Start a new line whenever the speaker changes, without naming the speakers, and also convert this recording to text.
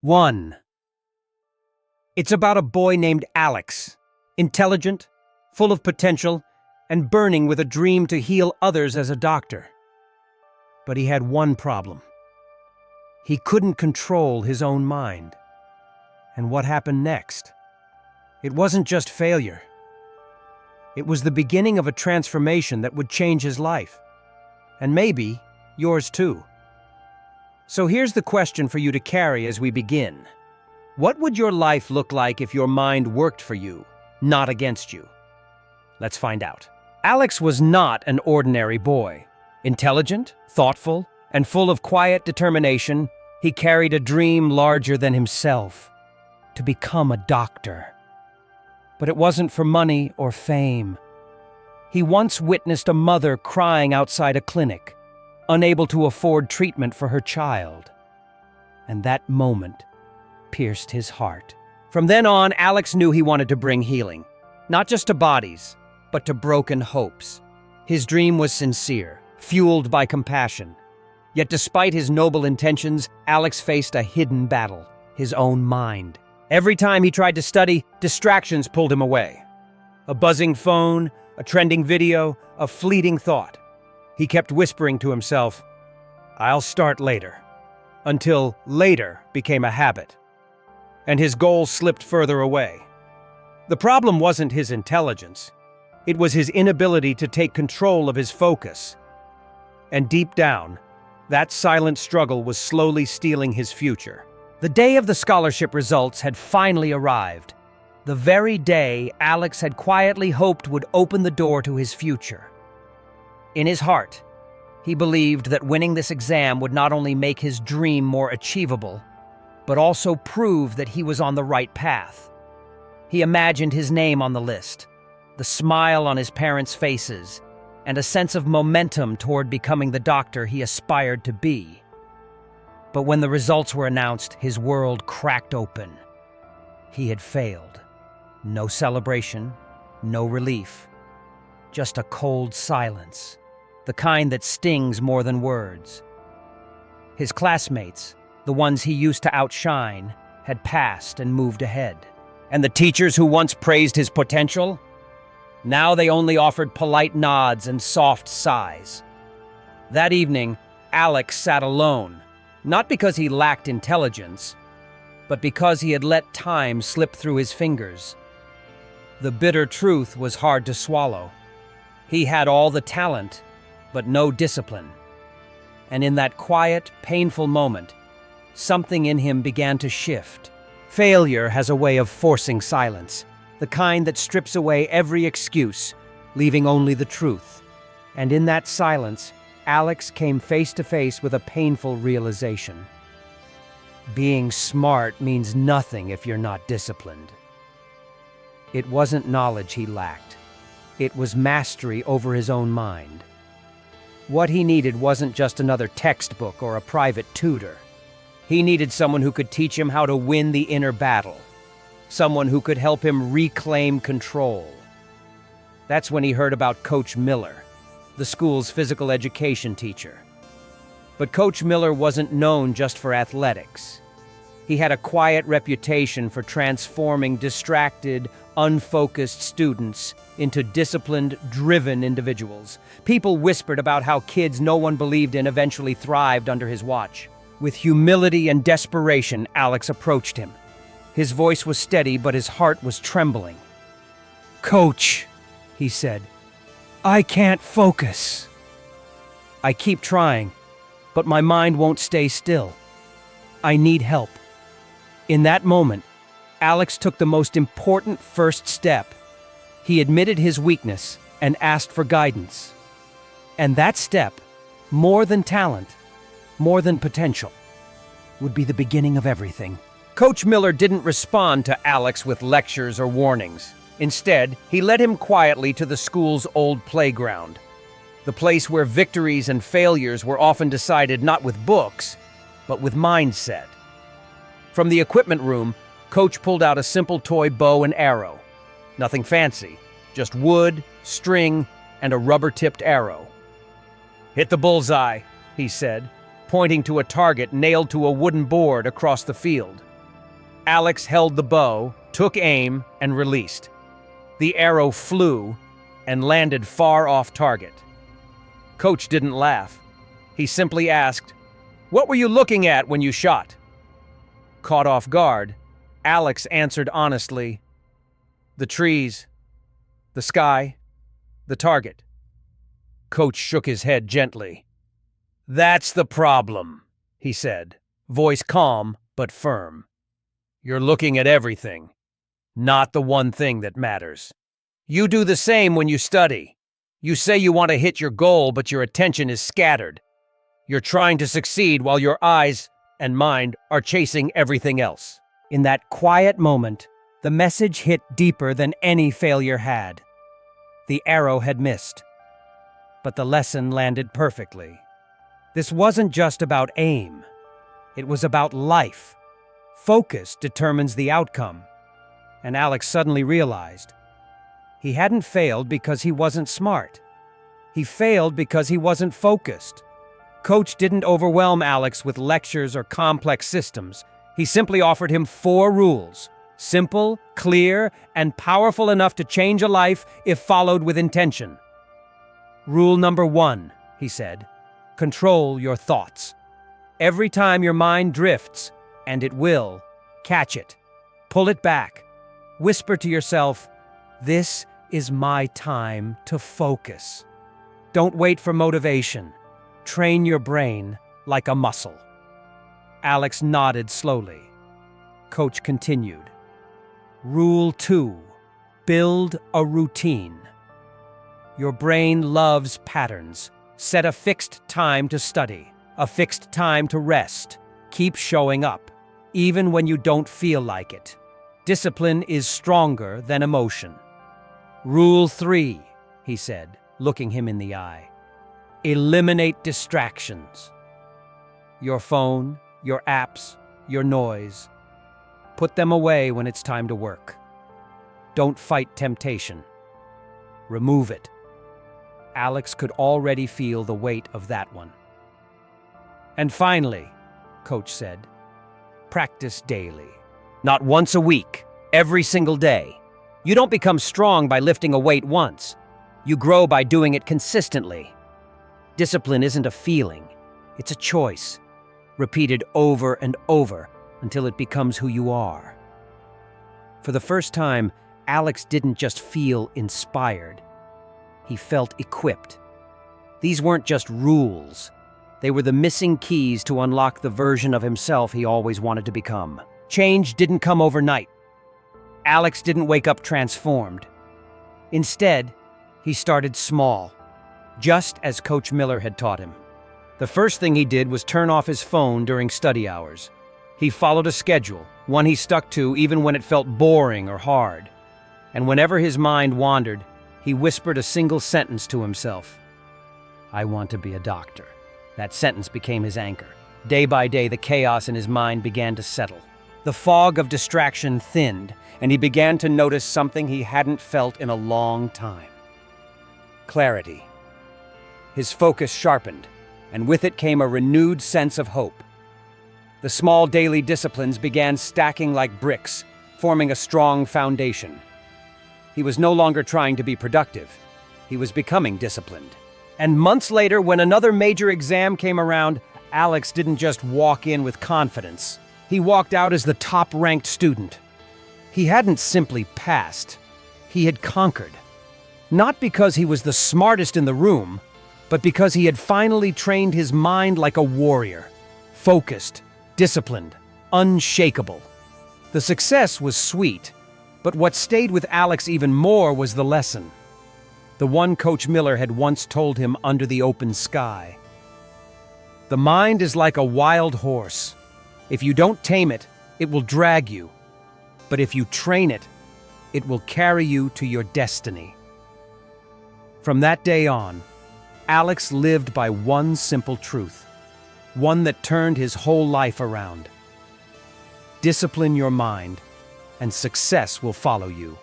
1. It's about a boy named Alex, intelligent, full of potential, and burning with a dream to heal others as a doctor. But he had one problem. He couldn't control his own mind. And what happened next? It wasn't just failure. It was the beginning of a transformation that would change his life. And maybe yours too. So here's the question for you to carry as we begin. What would your life look like if your mind worked for you, not against you? Let's find out. Alex was not an ordinary boy. Intelligent, thoughtful, and full of quiet determination, he carried a dream larger than himself, to become a doctor. But it wasn't for money or fame. He once witnessed a mother crying outside a clinic, unable to afford treatment for her child. And that moment pierced his heart. From then on, Alex knew he wanted to bring healing, not just to bodies, but to broken hopes. His dream was sincere, fueled by compassion. Yet despite his noble intentions, Alex faced a hidden battle, his own mind. Every time he tried to study, distractions pulled him away. A buzzing phone, a trending video, a fleeting thought. He kept whispering to himself, "I'll start later," until later became a habit, and his goals slipped further away. The problem wasn't his intelligence. It was his inability to take control of his focus. And deep down, that silent struggle was slowly stealing his future. The day of the scholarship results had finally arrived. The very day Alex had quietly hoped would open the door to his future. In his heart, he believed that winning this exam would not only make his dream more achievable, but also prove that he was on the right path. He imagined his name on the list, the smile on his parents' faces, and a sense of momentum toward becoming the doctor he aspired to be. But when the results were announced, his world cracked open. He had failed. No celebration, no relief, just a cold silence, the kind that stings more than words. His classmates, the ones he used to outshine, had passed and moved ahead. And the teachers who once praised his potential? Now they only offered polite nods and soft sighs. That evening, Alex sat alone, not because he lacked intelligence, but because he had let time slip through his fingers. The bitter truth was hard to swallow. He had all the talent, but no discipline. And in that quiet, painful moment, something in him began to shift. Failure has a way of forcing silence, the kind that strips away every excuse, leaving only the truth. And in that silence, Alex came face to face with a painful realization. Being smart means nothing if you're not disciplined. It wasn't knowledge he lacked. It was mastery over his own mind. What he needed wasn't just another textbook or a private tutor. He needed someone who could teach him how to win the inner battle. Someone who could help him reclaim control. That's when he heard about Coach Miller, the school's physical education teacher. But Coach Miller wasn't known just for athletics. He had a quiet reputation for transforming distracted, unfocused students into disciplined, driven individuals. People whispered about how kids no one believed in eventually thrived under his watch. With humility and desperation, Alex approached him. His voice was steady, but his heart was trembling. "Coach," he said, "I can't focus. I keep trying, but my mind won't stay still. I need help." In that moment, Alex took the most important first step. He admitted his weakness and asked for guidance. And that step, more than talent, more than potential, would be the beginning of everything. Coach Miller didn't respond to Alex with lectures or warnings. Instead, he led him quietly to the school's old playground, the place where victories and failures were often decided not with books, but with mindset. From the equipment room, Coach pulled out a simple toy bow and arrow. Nothing fancy, just wood, string, and a rubber-tipped arrow. "Hit the bullseye," he said, pointing to a target nailed to a wooden board across the field. Alex held the bow, took aim, and released. The arrow flew and landed far off target. Coach didn't laugh. He simply asked, "What were you looking at when you shot?" Caught off guard, Alex answered honestly, "The trees, the sky, the target." Coach shook his head gently. "That's the problem," he said, voice calm but firm. "You're looking at everything, not the one thing that matters. You do the same when you study. You say you want to hit your goal, but your attention is scattered. You're trying to succeed while your eyes and mind are chasing everything else." In that quiet moment, the message hit deeper than any failure had. The arrow had missed, but the lesson landed perfectly. This wasn't just about aim. It was about life. Focus determines the outcome. And Alex suddenly realized he hadn't failed because he wasn't smart. He failed because he wasn't focused. Coach didn't overwhelm Alex with lectures or complex systems. He simply offered him 4 rules, simple, clear, and powerful enough to change a life if followed with intention. Rule number 1, he said, control your thoughts. Every time your mind drifts, and it will, catch it. Pull it back. Whisper to yourself, "This is my time to focus." Don't wait for motivation. Train your brain like a muscle. Alex nodded slowly. Coach continued. Rule 2, build a routine. Your brain loves patterns. Set a fixed time to study, a fixed time to rest. Keep showing up, even when you don't feel like it. Discipline is stronger than emotion. Rule 3, he said, looking him in the eye. Eliminate distractions. Your phone, your apps, your noise. Put them away when it's time to work. Don't fight temptation. Remove it. Alex could already feel the weight of that one. And finally, Coach said, practice daily. Not once a week, every single day. You don't become strong by lifting a weight once. You grow by doing it consistently. Discipline isn't a feeling, it's a choice, repeated over and over until it becomes who you are. For the first time, Alex didn't just feel inspired. He felt equipped. These weren't just rules. They were the missing keys to unlock the version of himself he always wanted to become. Change didn't come overnight. Alex didn't wake up transformed. Instead, he started small, just as Coach Miller had taught him. The first thing he did was turn off his phone during study hours. He followed a schedule, one he stuck to even when it felt boring or hard. And whenever his mind wandered, he whispered a single sentence to himself. I want to be a doctor. That sentence became his anchor. Day by day, the chaos in his mind began to settle. The fog of distraction thinned, and he began to notice something he hadn't felt in a long time. Clarity. His focus sharpened, and with it came a renewed sense of hope. The small daily disciplines began stacking like bricks, forming a strong foundation. He was no longer trying to be productive. He was becoming disciplined. And months later, when another major exam came around, Alex didn't just walk in with confidence. He walked out as the top-ranked student. He hadn't simply passed. He had conquered. Not because he was the smartest in the room, but because he had finally trained his mind like a warrior. Focused, disciplined, unshakable. The success was sweet, but what stayed with Alex even more was the lesson. The one Coach Miller had once told him under the open sky. The mind is like a wild horse. If you don't tame it, it will drag you. But if you train it, it will carry you to your destiny. From that day on, Alex lived by one simple truth, one that turned his whole life around. Discipline your mind, and success will follow you.